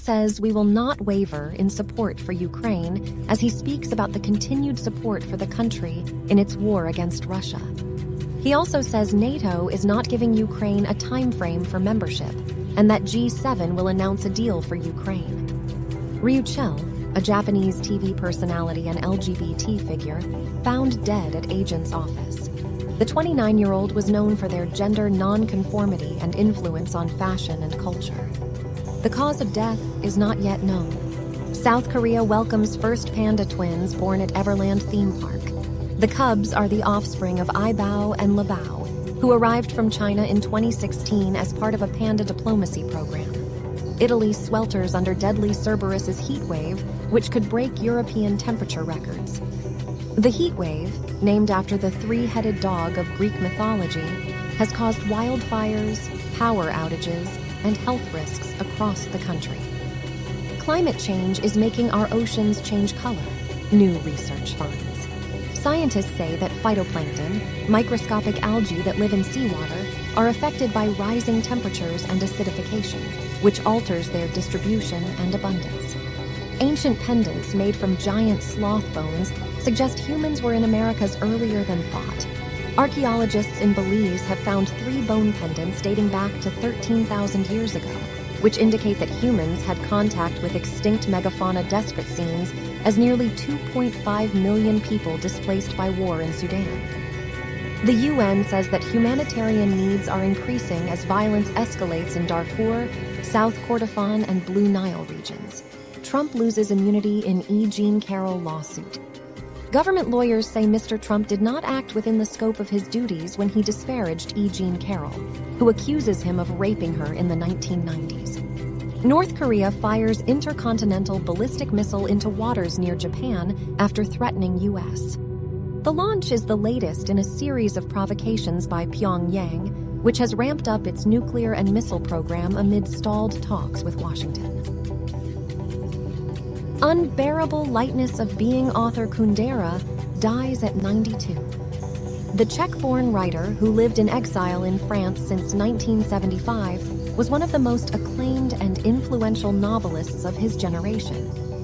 says we will not waver in support for Ukraine as he speaks about the continued support for the country in its war against Russia. He also says NATO is not giving Ukraine a time frame for membership and that G7 will announce a deal for Ukraine. Ryuchell, a Japanese TV personality and LGBT figure, found dead at agents' office. The 29-year-old was known for their gender non-conformity and influence on fashion and culture. The cause of death is not yet known. South Korea welcomes first panda twins born at Everland theme park. The cubs are the offspring of Ibao and Labao, who arrived from China in 2016 as part of a panda diplomacy program. Italy swelters under deadly Cerberus's heat wave, which could break European temperature records. The heat wave, named after the three-headed dog of Greek mythology, has caused wildfires, power outages, and health risks across the country. Climate change is making our oceans change color, new research finds. Scientists say that phytoplankton, microscopic algae that live in seawater, are affected by rising temperatures and acidification, which alters their distribution and abundance. Ancient pendants made from giant sloth bones suggest humans were in Americas earlier than thought. Archaeologists in Belize have found 3 bone pendants dating back to 13,000 years ago, which indicate that humans had contact with extinct megafauna desperate scenes as nearly 2.5 million people displaced by war in Sudan. The UN says that humanitarian needs are increasing as violence escalates in Darfur, South Kordofan, and Blue Nile regions. Trump loses immunity in E Jean Carroll lawsuit. Government lawyers say Mr. Trump did not act within the scope of his duties when he disparaged E Jean Carroll, who accuses him of raping her in the 1990s. North Korea fires intercontinental ballistic missile into waters near Japan after threatening U.S. The launch is the latest in a series of provocations by Pyongyang, which has ramped up its nuclear and missile program amid stalled talks with Washington. Unbearable lightness of being author Kundera dies at 92. The Czech-born writer, who lived in exile in France since 1975, was one of the most acclaimed and influential novelists of his generation.